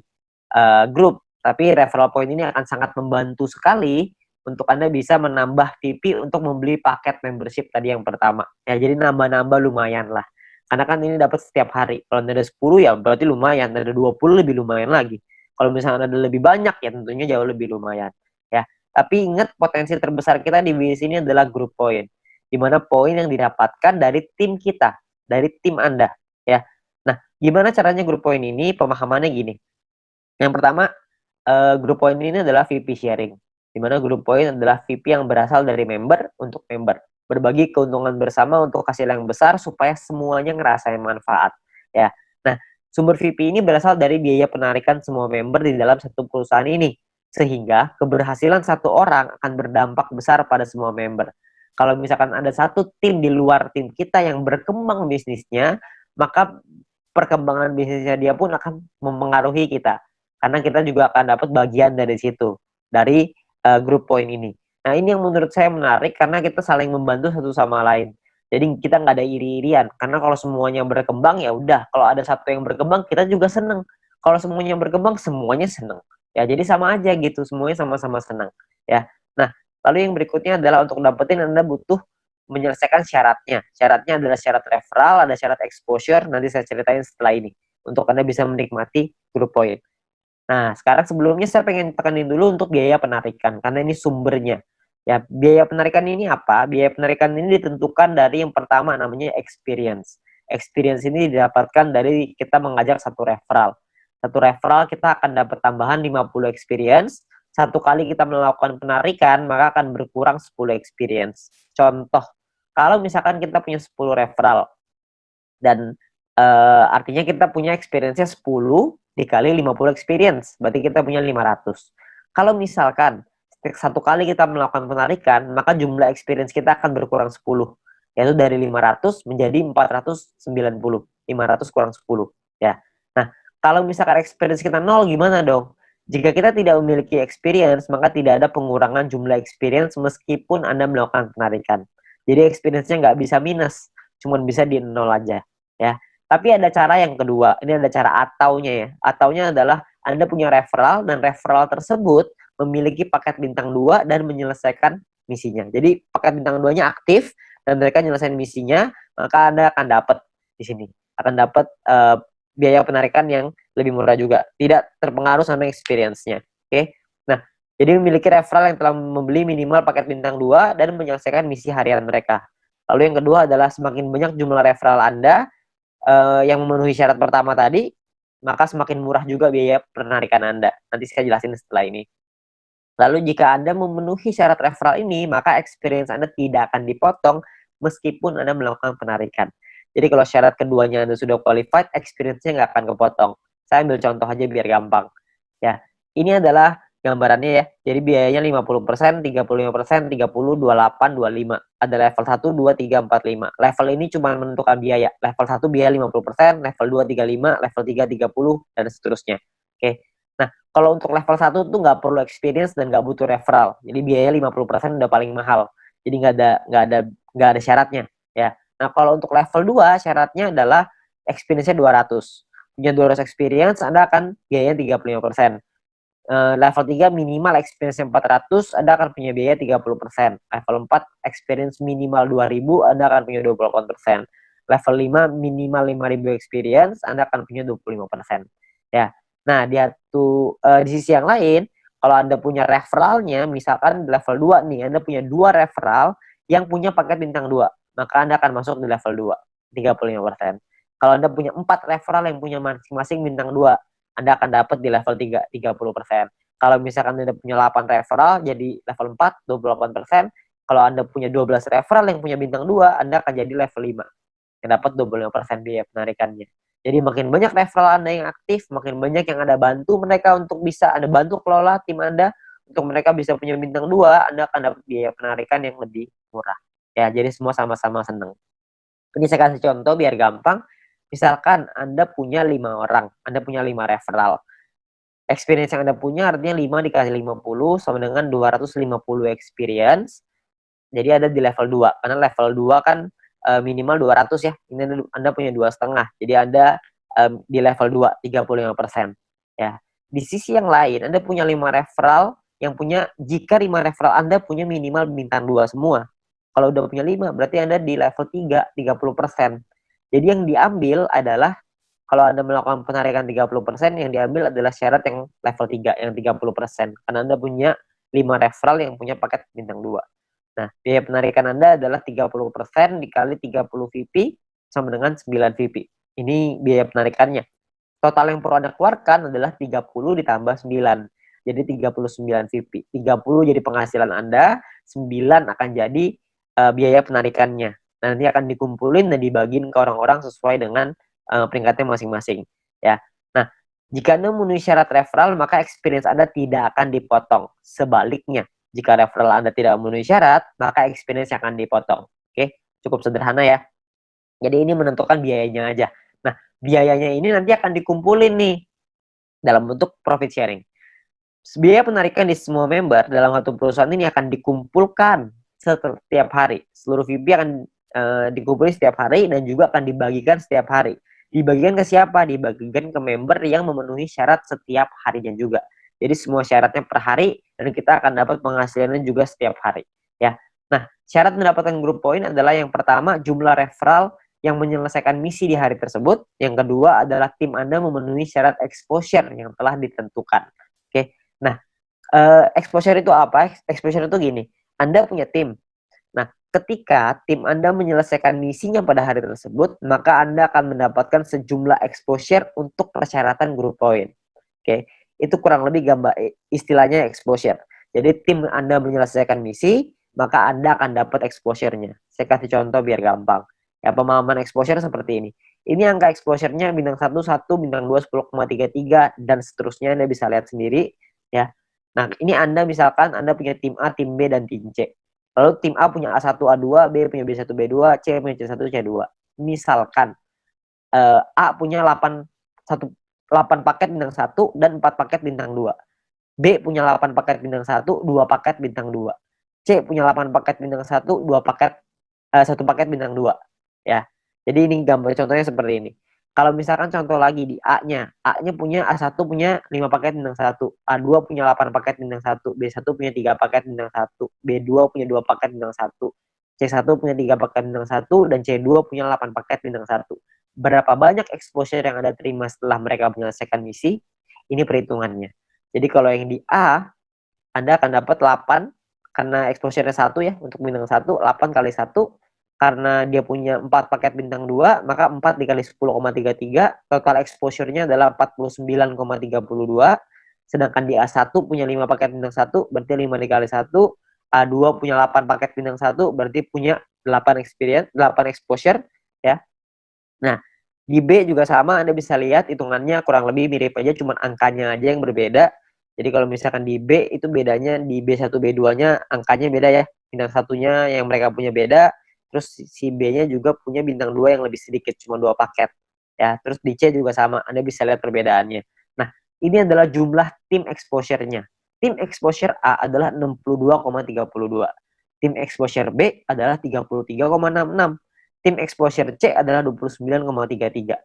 grup. Tapi referral point ini akan sangat membantu sekali untuk Anda bisa menambah VP untuk membeli paket membership tadi yang pertama. Ya, jadi nambah-nambah lumayan lah. Karena kan ini dapat setiap hari. Kalau ada 10 ya berarti lumayan. Ada 20 lebih lumayan lagi. Kalau misalnya ada lebih banyak ya tentunya jauh lebih lumayan. Ya, tapi ingat potensi terbesar kita di bisnis ini adalah group point. Di mana poin yang didapatkan dari tim kita, dari tim Anda. Ya. Nah, gimana caranya group point ini? Pemahamannya gini. Yang pertama, group point ini adalah VP sharing, di mana group point adalah VP yang berasal dari member untuk member. Berbagi keuntungan bersama untuk hasil yang besar supaya semuanya ngerasain manfaat. Ya. Nah, sumber VP ini berasal dari biaya penarikan semua member di dalam satu perusahaan ini. Sehingga keberhasilan satu orang akan berdampak besar pada semua member. Kalau misalkan ada satu tim di luar tim kita yang berkembang bisnisnya, maka perkembangan bisnisnya dia pun akan mempengaruhi kita. Karena kita juga akan dapat bagian dari situ, dari group point ini. Nah, ini yang menurut saya menarik karena kita saling membantu satu sama lain. Jadi kita nggak ada iri-irian. Karena kalau semuanya berkembang ya udah. Kalau ada satu yang berkembang kita juga seneng. Kalau semuanya berkembang semuanya seneng. Ya jadi sama aja gitu. Semuanya sama-sama senang. Ya. Nah, lalu yang berikutnya adalah untuk dapetin Anda butuh menyelesaikan syaratnya. Syaratnya adalah syarat referral, ada syarat exposure. Nanti saya ceritain setelah ini. Untuk Anda bisa menikmati group point. Nah, sekarang sebelumnya saya pengen tekanin dulu untuk biaya penarikan, karena ini sumbernya. Ya, biaya penarikan ini apa? Biaya penarikan ini ditentukan dari yang pertama namanya experience. Experience ini didapatkan dari kita mengajak satu referral. Satu referral kita akan dapat tambahan 50 experience. Satu kali kita melakukan penarikan, maka akan berkurang 10 experience. Contoh, kalau misalkan kita punya 10 referral, dan artinya kita punya experience-nya 10 dikali 50 experience, berarti kita punya 500. Kalau misalkan satu kali kita melakukan penarikan, maka jumlah experience kita akan berkurang 10, yaitu dari 500 menjadi 490. 500 kurang 10, ya. Nah, kalau misalkan experience kita 0, gimana dong? Jika kita tidak memiliki experience, maka tidak ada pengurangan jumlah experience meskipun Anda melakukan penarikan. Jadi experience-nya nggak bisa minus, cuma bisa di 0 aja, ya. Tapi ada cara yang kedua, ini ada cara ataunya ya. Ataunya adalah Anda punya referral, dan referral tersebut memiliki paket bintang 2 dan menyelesaikan misinya. Jadi paket bintang 2-nya aktif, dan mereka menyelesaikan misinya, maka Anda akan dapat di sini. Akan dapat biaya penarikan yang lebih murah juga, tidak terpengaruh sama experience-nya. Oke. Nah, jadi memiliki referral yang telah membeli minimal paket bintang 2 dan menyelesaikan misi harian mereka. Lalu yang kedua adalah semakin banyak jumlah referral Anda yang memenuhi syarat pertama tadi, maka semakin murah juga biaya penarikan Anda. Nanti saya jelasin setelah ini. Lalu jika Anda memenuhi syarat referral ini, maka experience Anda tidak akan dipotong meskipun Anda melakukan penarikan. Jadi kalau syarat keduanya Anda sudah qualified, experience-nya nggak akan kepotong. Saya ambil contoh aja biar gampang. Ya, ini adalah gambarannya ya. Jadi biayanya 50%, 35%, 30, 28, 25. Ada level 1, 2, 3, 4, 5. Level ini cuma menentukan biaya. Level 1 biaya 50%, level 2 35, level 3 30, dan seterusnya. Oke. Nah, kalau untuk level 1 tuh nggak perlu experience dan nggak butuh referral. Jadi biaya 50% udah paling mahal. Jadi nggak ada syaratnya ya. Nah, kalau untuk level 2 syaratnya adalah experience-nya 200. Punya 200 experience, Anda akan biayanya 35%. Level 3 minimal experience 400, Anda akan punya biaya 30%. Level 4 experience minimal 2000, Anda akan punya 28%. Level 5 minimal 5000 experience, Anda akan punya 25%. Ya. Nah, di sisi yang lain, kalau Anda punya referralnya, misalkan di level 2 nih, Anda punya 2 referral yang punya paket bintang 2, maka Anda akan masuk di level 2, 35%. Kalau Anda punya 4 referral yang punya masing-masing bintang 2, Anda akan dapat di level 3, 30%. Kalau misalkan Anda punya 8 referral, jadi level 4, 28%. Kalau Anda punya 12 referral yang punya bintang 2, Anda akan jadi level 5, yang dapat 25% biaya penarikannya. Jadi makin banyak referral Anda yang aktif, makin banyak yang Anda bantu mereka untuk bisa Anda bantu kelola tim Anda untuk mereka bisa punya bintang 2, Anda akan dapat biaya penarikan yang lebih murah. Ya, jadi semua sama-sama senang. Ini saya kasih contoh biar gampang. Misalkan Anda punya 5 orang, Anda punya 5 referral. Experience yang Anda punya artinya 5 dikasih 50 sama dengan 250 experience. Jadi ada di level 2. Karena level 2 kan minimal 200 ya. Ini Anda punya 2,5. Jadi Anda di level 2, 35%. Ya. Di sisi yang lain, Anda punya 5 referral yang punya, jika 5 referral Anda punya minimal bintang 2 semua. Kalau udah punya 5, berarti Anda di level 3, 30%. Jadi yang diambil adalah, kalau Anda melakukan penarikan 30%, yang diambil adalah syarat yang level 3, yang 30%. Karena Anda punya 5 referral yang punya paket bintang 2. Nah, biaya penarikan Anda adalah 30% dikali 30 VP sama dengan 9 VP. Ini biaya penarikannya. Total yang perlu Anda keluarkan adalah 30 ditambah 9. Jadi 39 VP. 30 jadi penghasilan Anda, 9 akan jadi biaya penarikannya. Nanti akan dikumpulin dan dibagiin ke orang-orang sesuai dengan peringkatnya masing-masing. Ya. Nah, jika Anda memenuhi syarat referral, maka experience Anda tidak akan dipotong. Sebaliknya, jika referral Anda tidak memenuhi syarat, maka experience akan dipotong. Oke, cukup sederhana ya. Jadi ini menentukan biayanya aja. Nah, biayanya ini nanti akan dikumpulin nih dalam bentuk profit sharing. Biaya penarikan di semua member dalam satu perusahaan ini akan dikumpulkan setiap hari. Seluruh VP akan dikumpulkan setiap hari dan juga akan dibagikan setiap hari. Dibagikan ke siapa? Dibagikan ke member yang memenuhi syarat setiap harinya juga. Jadi semua syaratnya per hari dan kita akan dapat penghasilannya juga setiap hari. Ya. Nah, syarat mendapatkan group point adalah yang pertama jumlah referral yang menyelesaikan misi di hari tersebut. Yang kedua adalah tim Anda memenuhi syarat exposure yang telah ditentukan. Oke. Nah, exposure itu apa? Exposure itu gini, Anda punya tim. Nah, ketika tim Anda menyelesaikan misinya pada hari tersebut, maka Anda akan mendapatkan sejumlah exposure untuk persyaratan group point. Oke, itu kurang lebih gambar istilahnya exposure. Jadi tim Anda menyelesaikan misi, maka Anda akan dapat exposure-nya. Saya kasih contoh biar gampang. Ya, pemahaman exposure seperti ini. Ini angka exposure-nya bintang 1, 1, bintang 2, 10,33, dan seterusnya. Anda bisa lihat sendiri. Ya. Nah, ini Anda misalkan Anda punya tim A, tim B, dan tim C. Lalu tim A punya A1, A2, B punya B1, B2, C punya C1, C2. Misalkan A punya 8 paket bintang 1 dan 4 paket bintang 2. B punya 8 paket bintang 1, 2 paket bintang 2. C punya 8 paket bintang 1, 2 paket 1 paket bintang 2. Ya. Jadi ini gambar contohnya seperti ini. Kalau misalkan contoh lagi di A-nya punya A1 punya 5 paket bintang 1, A2 punya 8 paket bintang 1, B1 punya 3 paket bintang 1, B2 punya 2 paket bintang 1, C1 punya 3 paket bintang 1, dan C2 punya 8 paket bintang 1. Berapa banyak exposure yang Anda terima setelah mereka menyelesaikan misi? Ini perhitungannya. Jadi kalau yang di A, Anda akan dapat 8 karena exposure-nya 1 ya untuk bintang 1, 8 kali 1 karena dia punya 4 paket bintang 2, maka 4 dikali 10,33, total exposure-nya adalah 49,32. Sedangkan di A1 punya 5 paket bintang 1, berarti 5 dikali 1, A2 punya 8 paket bintang 1, berarti punya 8 exposure ya. Nah, di B juga sama, Anda bisa lihat hitungannya kurang lebih mirip aja, cuma angkanya aja yang berbeda. Jadi kalau misalkan di B itu bedanya di B1, B2-nya angkanya beda ya. Bintang satunya yang mereka punya beda, terus si B-nya juga punya bintang 2 yang lebih sedikit, cuma 2 paket. Ya, terus di C juga sama, Anda bisa lihat perbedaannya. Nah, ini adalah jumlah tim exposure-nya. Tim exposure A adalah 62,32. Tim exposure B adalah 33,66. Tim exposure C adalah 29,33.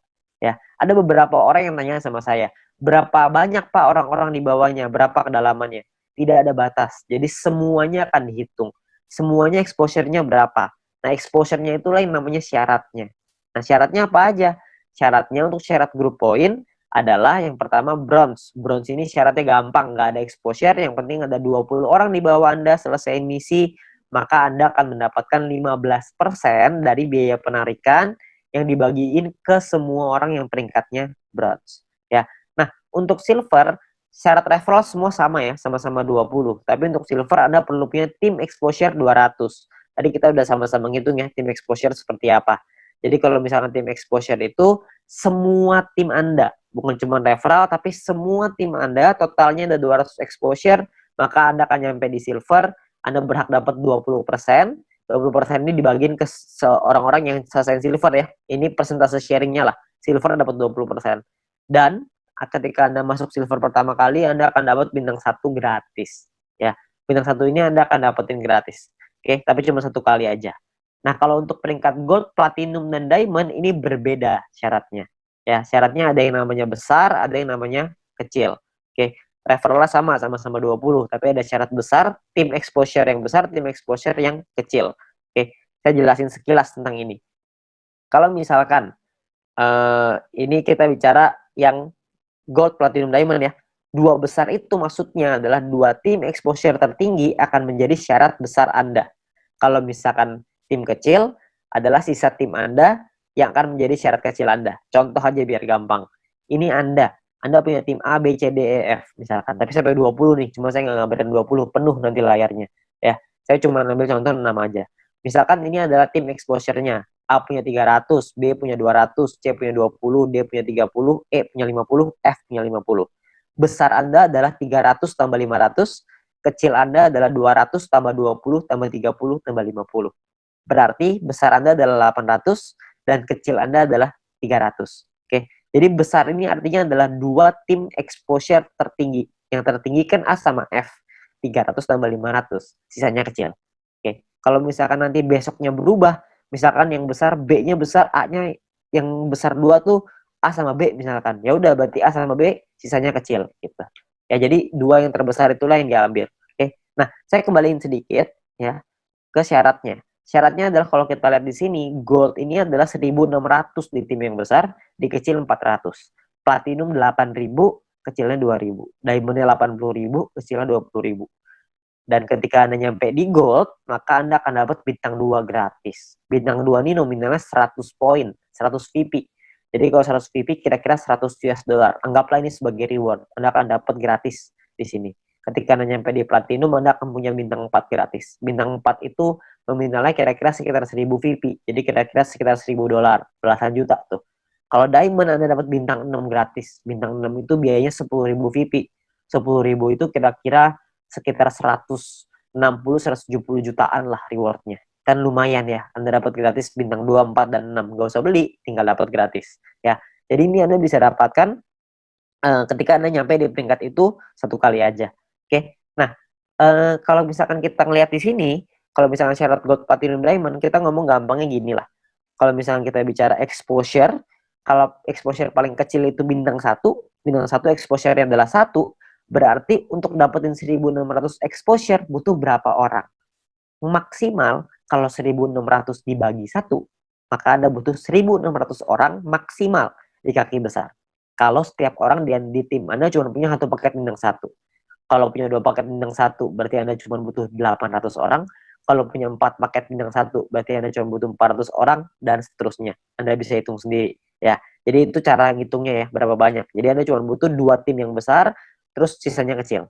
Ya, ada beberapa orang yang nanya sama saya, berapa banyak Pak orang-orang di bawahnya, berapa kedalamannya? Tidak ada batas. Jadi semuanya akan dihitung. Semuanya exposure-nya berapa. Nah, exposure-nya itulah yang namanya syaratnya. Nah, syaratnya apa aja? Syaratnya untuk syarat group point adalah yang pertama bronze. Bronze ini syaratnya gampang, nggak ada exposure, yang penting ada 20 orang di bawah Anda selesai misi, maka Anda akan mendapatkan 15% dari biaya penarikan yang dibagiin ke semua orang yang peringkatnya bronze. Ya. Nah, untuk silver, syarat referral semua sama ya, sama-sama 20. Tapi untuk silver Anda perlu punya tim exposure 200. Tadi kita udah sama-sama ngitung ya, tim exposure seperti apa. Jadi kalau misalkan tim exposure itu semua tim Anda, bukan cuma referral, tapi semua tim Anda totalnya ada 200 exposure, maka Anda akan nyampe di silver. Anda berhak dapat 20%. 20% ini dibagiin ke orang-orang yang selesai silver ya. Ini persentase sharingnya lah. Silver dapat 20%. Dan ketika Anda masuk silver pertama kali, Anda akan dapat bintang 1 gratis. Ya, bintang 1 ini Anda akan dapetin gratis. Oke, tapi cuma 1 kali aja. Nah, kalau untuk peringkat gold, platinum, dan diamond ini berbeda syaratnya. Ya, syaratnya ada yang namanya besar, ada yang namanya kecil. Oke, referralnya sama-sama 20, tapi ada syarat besar, tim exposure yang besar, tim exposure yang kecil. Oke, saya jelasin sekilas tentang ini. Kalau misalkan ini kita bicara yang gold, platinum, diamond ya. 2 besar itu maksudnya adalah 2 tim exposure tertinggi akan menjadi syarat besar Anda. Kalau misalkan tim kecil adalah sisa tim Anda yang akan menjadi syarat kecil Anda. Contoh aja biar gampang. Ini Anda punya tim A, B, C, D, E, F misalkan. Tapi sampai 20 nih, cuma saya nggak ngambilin 20, penuh nanti layarnya. Ya, saya cuma ambil contoh 6 aja. Misalkan ini adalah tim exposure-nya. A punya 300, B punya 200, C punya 20, D punya 30, E punya 50, F punya 50. Besar Anda adalah 300 tambah 500, kecil Anda adalah 200 tambah 20 tambah 30 tambah 50. Berarti besar Anda adalah 800 dan kecil Anda adalah 300. Oke. Jadi besar ini artinya adalah 2 tim exposure tertinggi. Yang tertinggi kan A sama F. 300 tambah 500. Sisanya kecil. Oke. Kalau misalkan nanti besoknya berubah, misalkan yang besar B-nya besar, A-nya yang besar 2 tuh A sama B misalkan. Ya udah berarti A sama B sisanya kecil gitu. Ya jadi 2 yang terbesar itulah yang diambil. Oke. Nah, saya kembaliin sedikit ya ke syaratnya. Syaratnya adalah kalau kita lihat di sini, gold ini adalah 1.600 di tim yang besar, di kecil 400. Platinum 8.000, kecilnya 2.000. Diamondnya 80.000, kecilnya 20.000. Dan ketika Anda nyampe di gold, maka Anda akan dapat bintang 2 gratis. Bintang 2 ini nominalnya 100 poin, 100 VP. Jadi kalau 100 VP kira-kira 100 US dollar. Anggaplah ini sebagai reward. Anda akan dapat gratis di sini. Ketika Anda nyampe di platinum, Anda akan punya bintang 4 gratis. Bintang 4 itu nominalnya kira-kira sekitar 1000 VP. Jadi kira-kira sekitar 1000 dolar, belasan juta tuh. Kalau diamond Anda dapat bintang 6 gratis. Bintang 6 itu biayanya 10.000 VP. 10.000 itu kira-kira sekitar 160-170 jutaan lah rewardnya. Kan lumayan ya, Anda dapat gratis bintang 2, 4, dan 6. Gak usah beli, tinggal dapat gratis. Ya, jadi ini Anda bisa dapatkan ketika Anda nyampe di peringkat itu satu kali aja. Oke, nah kalau misalkan kita ngelihat di sini, kalau misalkan syarat gold, platinum, diamond, kita ngomong gampangnya gini lah. Kalau misalkan kita bicara exposure, kalau exposure paling kecil itu bintang 1, bintang 1 exposure-nya adalah 1, berarti untuk dapetin 1.600 exposure butuh berapa orang? Maksimal kalau 1.600 dibagi 1, maka Anda butuh 1.600 orang maksimal di kaki besar. Kalau setiap orang di tim Anda cuma punya satu paket bintang 1. Kalau punya 2 paket bintang 1, berarti Anda cuma butuh 800 orang. Kalau punya 4 paket bintang 1, berarti Anda cuma butuh 400 orang, dan seterusnya. Anda bisa hitung sendiri. Ya, jadi itu cara ngitungnya ya, berapa banyak. Jadi Anda cuma butuh 2 tim yang besar, terus sisanya kecil.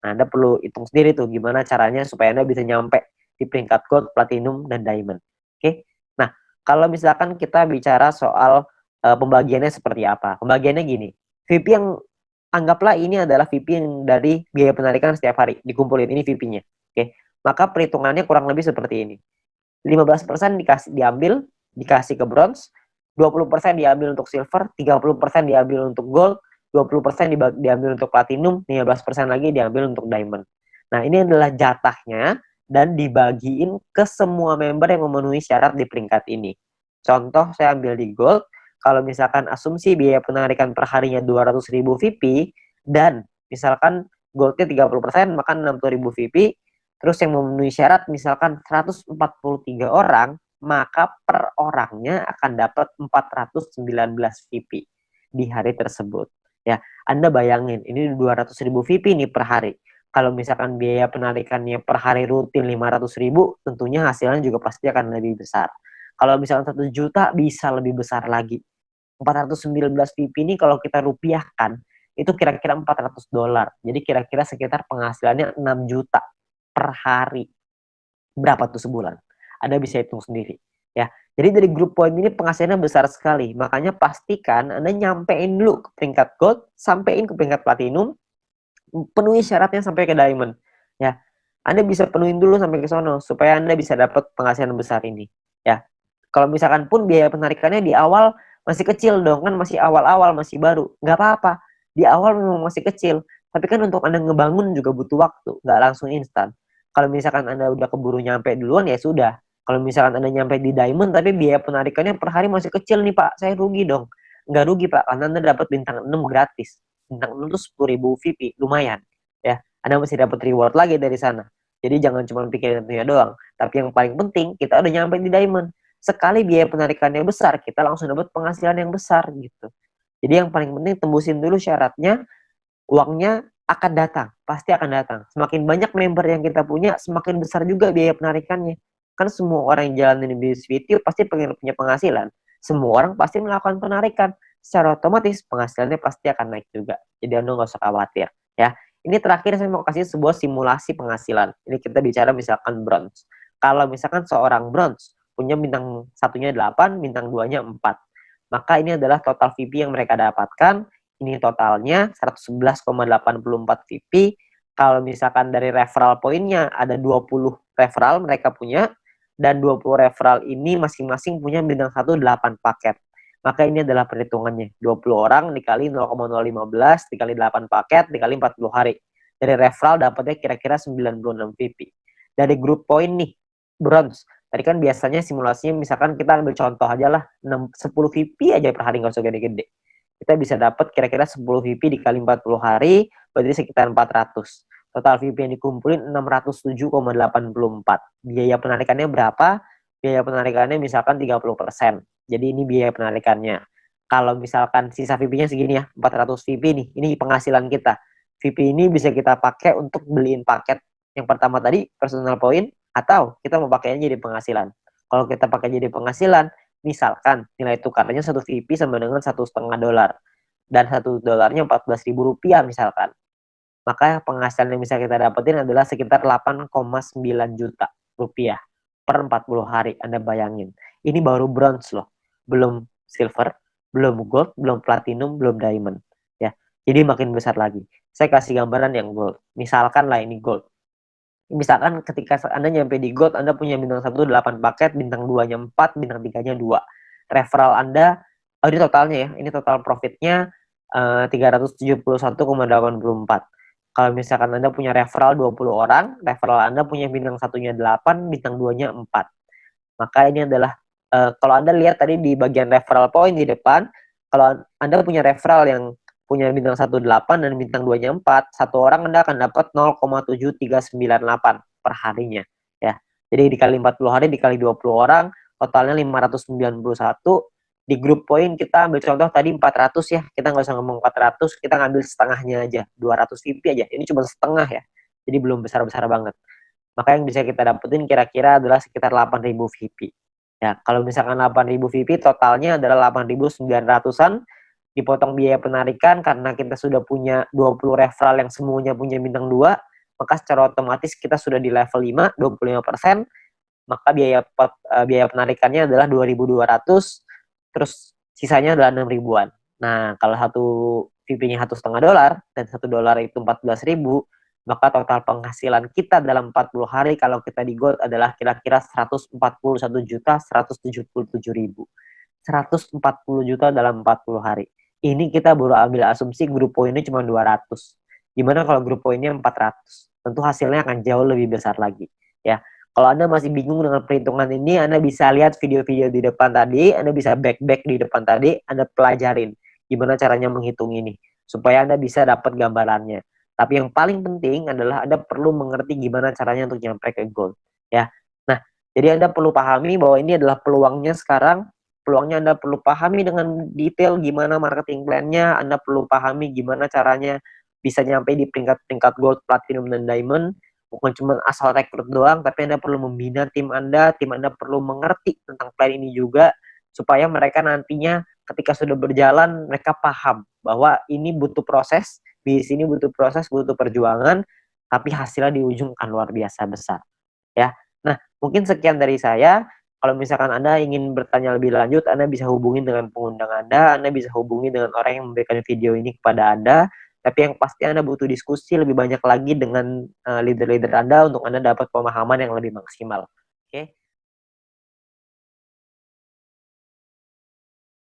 Nah, Anda perlu hitung sendiri tuh gimana caranya supaya Anda bisa nyampe di peringkat gold, platinum, dan diamond. Oke. Nah, kalau misalkan kita bicara soal pembagiannya seperti apa. Pembagiannya gini. VIP yang anggaplah ini adalah VIP yang dari biaya penarikan setiap hari. Dikumpulin, ini VIP-nya. Oke. Maka perhitungannya kurang lebih seperti ini. 15% dikasih ke bronze, 20% diambil untuk silver, 30% diambil untuk gold, 20% diambil untuk platinum, 15% lagi diambil untuk diamond. Nah, ini adalah jatahnya dan dibagiin ke semua member yang memenuhi syarat di peringkat ini. Contoh, saya ambil di gold, kalau misalkan asumsi biaya penarikan per harinya 200.000 VIP, dan misalkan goldnya 30%, maka 60.000 VIP, terus yang memenuhi syarat misalkan 143 orang, maka per orangnya akan dapat 419 VIP di hari tersebut. Ya, Anda bayangin, ini 200.000 VIP nih per hari. Kalau misalkan biaya penarikannya per hari rutin 500.000, tentunya hasilnya juga pasti akan lebih besar. Kalau misalkan 1 juta, bisa lebih besar lagi. 419 VIP ini kalau kita rupiahkan, itu kira-kira $400. Jadi kira-kira sekitar penghasilannya 6 juta per hari. Berapa tuh sebulan? Anda bisa hitung sendiri. Ya, jadi dari grup poin ini penghasilannya besar sekali. Makanya pastikan Anda nyampein dulu ke peringkat gold, sampein ke peringkat platinum, penuhi syaratnya sampai ke diamond. Ya, Anda bisa penuhin dulu sampai ke sono supaya Anda bisa dapat penghasilan besar ini. Ya, kalau misalkan pun biaya penarikannya di awal masih kecil dong, kan masih awal-awal, masih baru. Nggak apa-apa, di awal memang masih kecil. Tapi kan untuk Anda ngebangun juga butuh waktu, nggak langsung instan. Kalau misalkan Anda udah keburu nyampe duluan, ya sudah. Kalau misalkan Anda nyampe di diamond, tapi biaya penarikannya per hari masih kecil nih Pak, saya rugi dong. Nggak rugi Pak, karena Anda dapat bintang 6 gratis. Bintang 6 itu 10.000 VIP, lumayan. Ya, Anda masih dapat reward lagi dari sana. Jadi jangan cuma pikirin tentunya doang. Tapi yang paling penting, kita udah nyampe di diamond. Sekali biaya penarikannya besar, kita langsung dapat penghasilan yang besar gitu. Jadi yang paling penting tembusin dulu syaratnya, uangnya akan datang, pasti akan datang. Semakin banyak member yang kita punya, semakin besar juga biaya penarikannya. Kan semua orang yang jalanin bisnis video pasti pengen punya penghasilan. Semua orang pasti melakukan penarikan. Secara otomatis penghasilannya pasti akan naik juga. Jadi Anda nggak usah khawatir. Ya, ini terakhir saya mau kasih sebuah simulasi penghasilan. Ini kita bicara misalkan bronze. Kalau misalkan seorang bronze punya bintang satunya 8, bintang 2-nya 4. Maka ini adalah total VIP yang mereka dapatkan. Ini totalnya 111,84 VIP. Kalau misalkan dari referral poinnya ada 20 referral mereka punya, dan 20 referral ini masing-masing punya bintang 1 8 paket. Maka ini adalah perhitungannya. 20 orang dikali 0,015 dikali 8 paket dikali 40 hari. Dari referral dapatnya kira-kira 96 VIP. Dari grup poin nih, bronze. Tadi kan biasanya simulasinya misalkan kita ambil contoh aja lah, 10 VIP aja per hari, nggak usah gede-gede. Kita bisa dapat kira-kira 10 VIP dikali 40 hari, berarti sekitar 400. Total VIP yang dikumpulin 607,84. Biaya penarikannya berapa? Biaya penarikannya misalkan 30%. Jadi ini biaya penarikannya. Kalau misalkan sisa VIP-nya segini ya, 400 VIP nih, ini penghasilan kita. VIP ini bisa kita pakai untuk beliin paket yang pertama tadi, personal point, atau kita mau pakainya jadi penghasilan. Kalau kita pakai jadi penghasilan, misalkan nilai tukarnya 1 VIP sama dengan $1,5, dan $1 $14.000 misalkan. Maka penghasilan yang bisa kita dapetin adalah sekitar 8,9 juta rupiah per 40 hari. Anda bayangin. Ini baru bronze loh. Belum silver, belum gold, belum platinum, belum diamond. Ya. Jadi makin besar lagi. saya kasih gambaran yang gold. Misalkan lah ini gold. Misalkan ketika Anda nyampe di gold, Anda punya bintang 1 8 paket, bintang 2-nya 4, bintang 3-nya 2. Referral Anda, ini totalnya ya, ini total profitnya 371,84. Kalau misalkan Anda punya referral 20 orang, referral Anda punya bintang 1-nya 8, bintang 2-nya 4. Maka ini adalah, kalau Anda lihat tadi di bagian referral point di depan, kalau Anda punya referral yang punya bintang 1 8 dan bintang 2-nya 4, satu orang Anda akan dapat 0,7398 per harinya ya. Jadi dikali 40 hari dikali 20 orang totalnya 591. Di grup poin kita ambil contoh tadi 400 ya. Kita nggak usah ngomong 400, kita ngambil setengahnya aja, 200 VP aja. Ini cuma setengah ya. Jadi belum besar-besar banget. Maka yang bisa kita dapetin kira-kira adalah sekitar 8.000 VP. Ya, kalau misalkan 8.000 VP totalnya adalah 8.900-an, dipotong biaya penarikan karena kita sudah punya 20 referral yang semuanya punya bintang 2, maka secara otomatis kita sudah di level 5, 25%, maka biaya penarikannya adalah 2.200, terus sisanya adalah 6 ribuan. Nah, kalau satu VP-nya $1,5 dan $1 itu 14.000, maka total penghasilan kita dalam 40 hari kalau kita di gold adalah kira-kira 141.177.000. 140 juta dalam 40 hari. Ini kita baru ambil asumsi grup poinnya cuma 200. Gimana kalau grup poinnya 400? Tentu hasilnya akan jauh lebih besar lagi. Ya, kalau Anda masih bingung dengan perhitungan ini, Anda bisa lihat video-video di depan tadi, Anda bisa back di depan tadi, Anda pelajarin gimana caranya menghitung ini supaya Anda bisa dapat gambarannya. Tapi yang paling penting adalah Anda perlu mengerti gimana caranya untuk nyampe ke goal, ya. Nah, jadi Anda perlu pahami bahwa ini adalah peluangnya sekarang. Peluangnya Anda perlu pahami dengan detail gimana marketing plan-nya, Anda perlu pahami gimana caranya bisa nyampe di peringkat-peringkat gold, platinum, dan diamond. Bukan cuma asal rekrut doang, tapi Anda perlu membina tim Anda perlu mengerti tentang plan ini juga, supaya mereka nantinya ketika sudah berjalan, mereka paham bahwa ini butuh proses, di sini butuh proses, butuh perjuangan, tapi hasilnya di ujung akan luar biasa besar. Ya, nah mungkin sekian dari saya. Kalau misalkan Anda ingin bertanya lebih lanjut, Anda bisa hubungi dengan pengundang Anda bisa hubungi dengan orang yang memberikan video ini kepada Anda. Tapi yang pasti Anda butuh diskusi lebih banyak lagi dengan leader-leader Anda untuk Anda dapat pemahaman yang lebih maksimal. Oke.